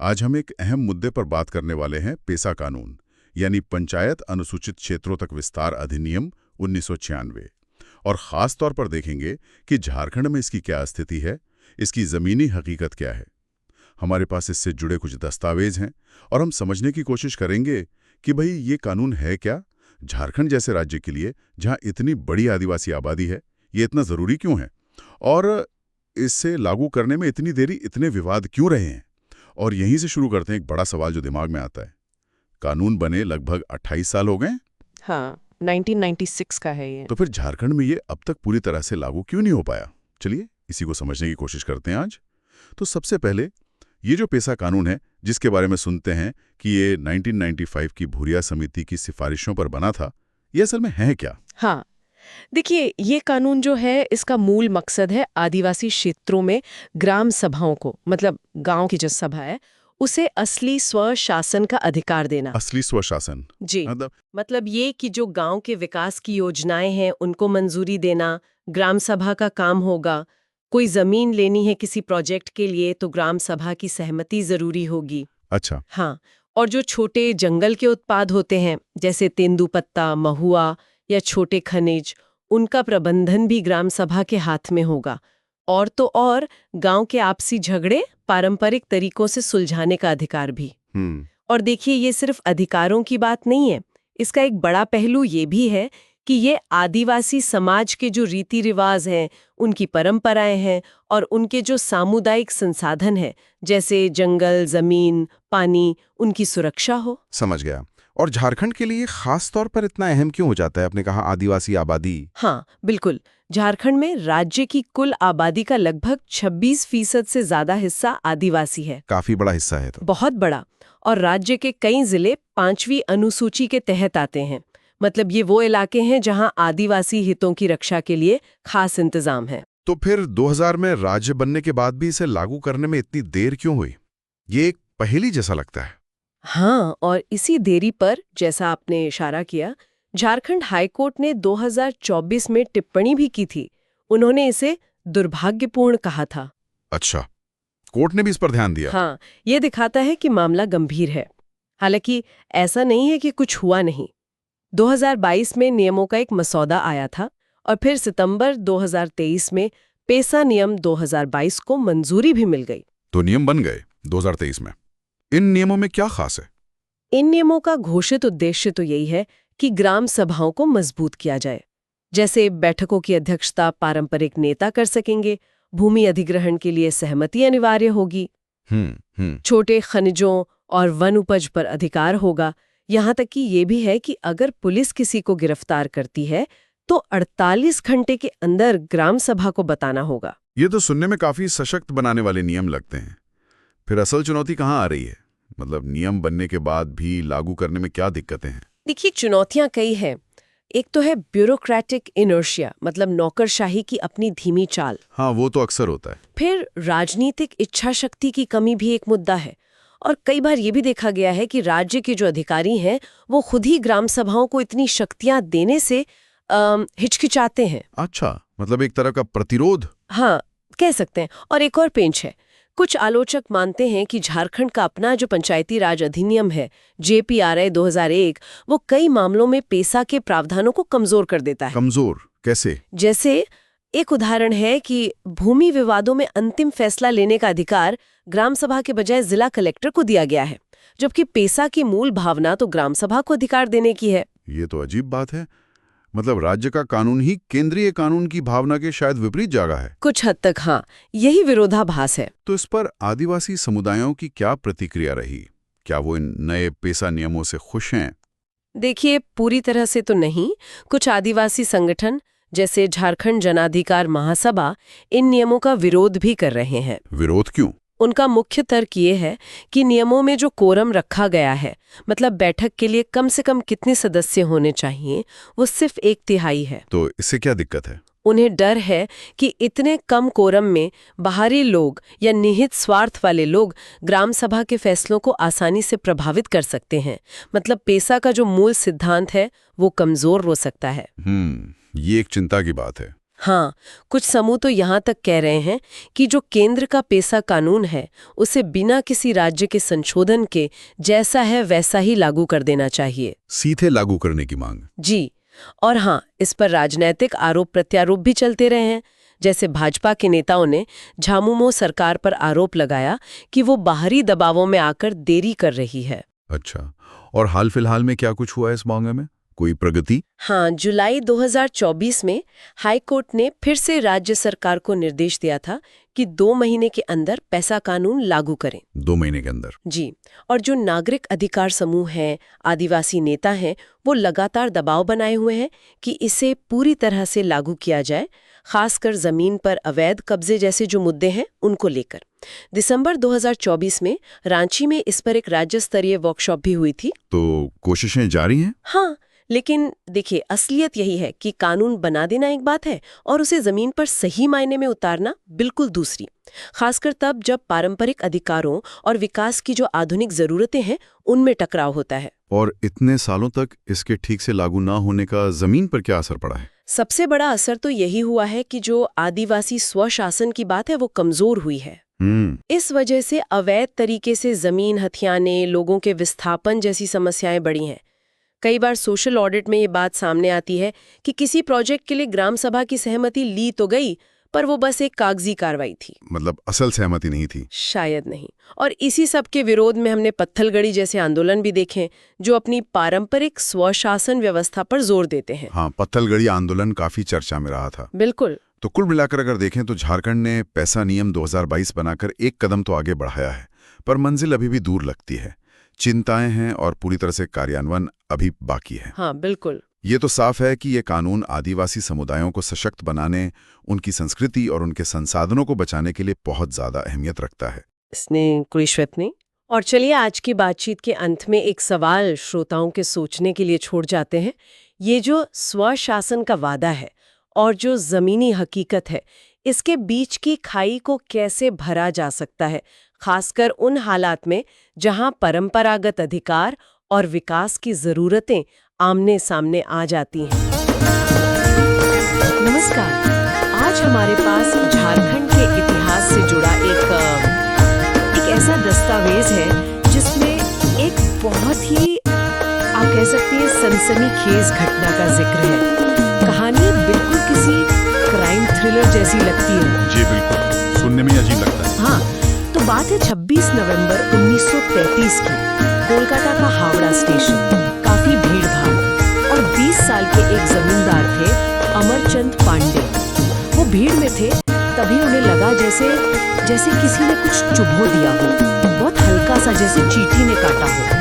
आज हम एक अहम मुद्दे पर बात करने वाले हैं, पेसा कानून यानी पंचायत अनुसूचित क्षेत्रों तक विस्तार अधिनियम 1996। और ख़ास तौर पर देखेंगे कि झारखंड में इसकी क्या स्थिति है, इसकी ज़मीनी हकीकत क्या है। हमारे पास इससे जुड़े कुछ दस्तावेज हैं और हम समझने की कोशिश करेंगे कि भाई ये कानून है क्या, झारखंड जैसे राज्य के लिए जहां इतनी बड़ी आदिवासी आबादी है, ये इतना ज़रूरी क्यों है और इससे लागू करने में इतनी देरी, इतने विवाद क्यों रहे हैं। और यहीं से शुरू करते हैं एक बड़ा सवाल जो दिमाग में आता है। कानून बने लगभग 28 साल हो गए। हाँ, 1996 का है ये। तो फिर झारखंड में ये अब तक पूरी तरह से लागू क्यों नहीं हो पाया? चलिए इसी को समझने की कोशिश करते हैं आज। तो सबसे पहले ये जो पेसा कानून है, जिसके बारे में सुनते हैं कि ये 1995 की भूरिया समिति की सिफारिशों पर बना था, ये असल में है क्या? हाँ, देखिए, ये कानून जो है इसका मूल मकसद है आदिवासी क्षेत्रों में ग्राम सभाओं को, मतलब गांव की जो सभा है, उसे असली स्वशासन का अधिकार देना। असली स्वशासन जी, मतलब ये कि जो गांव के विकास की योजनाएं हैं उनको मंजूरी देना, ग्राम सभा का काम होगा। कोई जमीन लेनी है किसी प्रोजेक्ट के लिए तो ग्राम सभा की सहमति जरूरी होगी। अच्छा। हाँ, और जो छोटे जंगल के उत्पाद होते हैं जैसे तेंदुपत्ता, महुआ या छोटे खनिज, उनका प्रबंधन भी ग्राम सभा के हाथ में होगा। और तो और गांव के आपसी झगड़े पारंपरिक तरीकों से सुलझाने का अधिकार भी। और देखिए, ये सिर्फ अधिकारों की बात नहीं है, इसका एक बड़ा पहलू ये भी है कि ये आदिवासी समाज के जो रीति रिवाज हैं, उनकी परंपराएं हैं और उनके जो सामुदायिक संसाधन हैं जैसे जंगल, जमीन, पानी, उनकी सुरक्षा हो। समझ गया। और झारखंड के लिए खास तौर पर इतना अहम क्यों हो जाता है? आपने कहा आदिवासी आबादी। हाँ, बिल्कुल। झारखंड में राज्य की कुल आबादी का लगभग 26% से ज्यादा हिस्सा आदिवासी है। काफी बड़ा हिस्सा है तो। बहुत बड़ा। और राज्य के कई जिले 5वीं अनुसूची के तहत आते हैं। मतलब ये वो इलाके हैं जहां आदिवासी हितों की रक्षा के लिए खास इंतजाम है। तो फिर 2000 में राज्य बनने के बाद भी इसे लागू करने में इतनी देर क्यों हुई? ये एक पहेली जैसा लगता है। हाँ, और इसी देरी पर, जैसा आपने इशारा किया, झारखंड हाईकोर्ट ने 2024 में टिप्पणी भी की थी। उन्होंने इसे दुर्भाग्यपूर्ण कहा था। अच्छा, कोर्ट ने भी इस पर ध्यान दिया। हाँ, ये दिखाता है कि मामला गंभीर है। हालांकि ऐसा नहीं है कि कुछ हुआ नहीं। 2022 में नियमों का एक मसौदा आया था और फिर सितंबर 2023 में पेसा नियम 2022 को मंजूरी भी मिल गई। तो नियम बन गए 2023 में। इन नियमों में क्या खास है? इन नियमों का घोषित उद्देश्य तो यही है कि ग्राम सभाओं को मजबूत किया जाए। जैसे बैठकों की अध्यक्षता पारंपरिक नेता कर सकेंगे, भूमि अधिग्रहण के लिए सहमति अनिवार्य होगी, छोटे खनिजों और वन उपज पर अधिकार होगा। यहाँ तक कि ये भी है कि अगर पुलिस किसी को गिरफ्तार करती है तो 48 घंटे के अंदर ग्राम सभा को बताना होगा। ये तो सुनने में काफी सशक्त बनाने वाले नियम लगते हैं। फिर असल चुनौती कहाँ आ रही है? मतलब नियम बनने के बाद भी लागू करने में क्या दिक्कतें हैं? देखिए, चुनौतियां कई हैं। एक तो है ब्यूरोक्रेटिक इनर्शिया, मतलब नौकरशाही की अपनी धीमी चाल। हाँ, वो तो अक्सर होता है। फिर राजनीतिक इच्छा शक्ति की कमी भी एक मुद्दा है। और कई बार ये भी देखा गया है कि राज्य के जो अधिकारी हैं वो खुद ही ग्राम सभाओं को इतनी शक्तियां देने से हिचकिचाते हैं। अच्छा, मतलब एक तरह का प्रतिरोध। हाँ, कह सकते हैं। और एक और पेंच है। कुछ आलोचक मानते हैं कि झारखंड का अपना जो पंचायती राज अधिनियम है, JPRA 2001, वो कई मामलों में पेसा के प्रावधानों को कमजोर कर देता है। कमजोर कैसे? जैसे एक उदाहरण है कि भूमि विवादों में अंतिम फैसला लेने का अधिकार ग्राम सभा के बजाय जिला कलेक्टर को दिया गया है, जबकि पेसा की मूल भावना तो ग्राम सभा को अधिकार देने की है। ये तो अजीब बात है। मतलब राज्य का कानून ही केंद्रीय कानून की भावना के शायद विपरीत जागा है। कुछ हद तक हाँ, यही विरोधाभास है। तो इस पर आदिवासी समुदायों की क्या प्रतिक्रिया रही? क्या वो इन नए पेसा नियमों से खुश हैं? देखिए, पूरी तरह से तो नहीं। कुछ आदिवासी संगठन जैसे झारखंड जनाधिकार महासभा इन नियमों का विरोध भी कर रहे हैं। विरोध क्यों? उनका मुख्य तर्क ये है कि नियमों में जो कोरम रखा गया है, मतलब बैठक के लिए कम से कम कितने सदस्य होने चाहिए, वो सिर्फ 1/3 है। तो इससे क्या दिक्कत है? उन्हें डर है कि इतने कम कोरम में बाहरी लोग या निहित स्वार्थ वाले लोग ग्राम सभा के फैसलों को आसानी से प्रभावित कर सकते हैं। मतलब पेसा का जो मूल सिद्धांत है वो कमजोर हो सकता है। ये एक चिंता की बात है। हाँ, कुछ समूह तो यहाँ तक कह रहे हैं कि जो केंद्र का पेसा कानून है उसे बिना किसी राज्य के संशोधन के जैसा है वैसा ही लागू कर देना चाहिए। सीधे लागू करने की मांग। जी, और हाँ, इस पर राजनैतिक आरोप प्रत्यारोप भी चलते रहे हैं। जैसे भाजपा के नेताओं ने झामुमो सरकार पर आरोप लगाया कि वो बाहरी दबावों में आकर देरी कर रही है। अच्छा, और हाल फिलहाल में क्या कुछ हुआ इस मामले में? कोई प्रगति? हाँ, जुलाई 2024 में हाई कोर्ट ने फिर से राज्य सरकार को निर्देश दिया था कि 2 महीने के अंदर पैसा कानून लागू करें। 2 महीने के अंदर? जी, और जो नागरिक अधिकार समूह हैं, आदिवासी नेता हैं, वो लगातार दबाव बनाए हुए हैं कि इसे पूरी तरह से लागू किया जाए, खासकर जमीन पर अवैध कब्जे जैसे जो मुद्दे हैं उनको लेकर। दिसंबर 2024 में रांची में इस पर एक राज्य स्तरीय वर्कशॉप भी हुई थी। तो कोशिशें जारी हैं? हाँ, लेकिन देखिए, असलियत यही है कि कानून बना देना एक बात है और उसे जमीन पर सही मायने में उतारना बिल्कुल दूसरी, खासकर तब जब पारंपरिक अधिकारों और विकास की जो आधुनिक जरूरतें हैं उनमें टकराव होता है। और इतने सालों तक इसके ठीक से लागू ना होने का जमीन पर क्या असर पड़ा है? सबसे बड़ा असर तो यही हुआ है कि जो आदिवासी स्वशासन की बात है वो कमजोर हुई है। इस वजह से अवैध तरीके से जमीन हथियाने, लोगों के विस्थापन जैसी समस्याएं बढ़ी हैं। कई बार सोशल ऑडिट में ये बात सामने आती है कि किसी प्रोजेक्ट के लिए ग्राम सभा की सहमति ली तो गई, पर वो बस एक कागजी कार्रवाई थी। मतलब असल सहमति नहीं थी? शायद नहीं। और इसी सब के विरोध में हमने पत्थलगड़ी जैसे आंदोलन भी देखे जो अपनी पारंपरिक स्वशासन व्यवस्था पर जोर देते हैं। हाँ, पत्थलगड़ी आंदोलन काफी चर्चा में रहा था। बिल्कुल। तो कुल मिलाकर अगर देखें तो झारखंड ने पैसा नियम 2022 बनाकर एक कदम तो आगे बढ़ाया है, पर मंजिल अभी भी दूर लगती है। चिंताएं हैं और पूरी तरह से कार्यान्वयन अभी बाकी है। हाँ, बिल्कुल। ये तो साफ है कि ये कानून आदिवासी समुदायों को सशक्त बनाने, उनकी संस्कृति और उनके संसाधनों को बचाने के लिए बहुत ज्यादा अहमियत रखता है। इसने कोई श्वेत नहीं। और चलिए आज की बातचीत के अंत में एक सवाल श्रोताओं के सोचने के लिए छोड़ जाते हैं। ये जो स्वशासन का वादा है और जो जमीनी हकीकत है, इसके बीच की खाई को कैसे भरा जा सकता है, खासकर उन हालात में जहां परंपरागत अधिकार और विकास की जरूरतें आमने सामने आ जाती हैं। नमस्कार, आज हमारे पास झारखंड के इतिहास से जुड़ा एक ऐसा दस्तावेज है जिसमें एक बहुत ही, आप कह सकते हैं, सनसनीखेज घटना का जिक्र है। कहानी बिल्कुल किसी क्राइम थ्रिलर जैसी लगती है। जी बिल्कुल, सुनने में अजीब लगता है। हाँ, तो बात है 26 नवंबर 1933 की। कोलकाता का हावड़ा स्टेशन, काफी भीड़-भाड़, और 20 साल के एक जमींदार थे अमरचंद पांडे। वो भीड़ में थे, तभी उन्हें लगा जैसे किसी ने कुछ चुभो दिया हो, बहुत हल्का सा, जैसे चींटी ने काटा हो।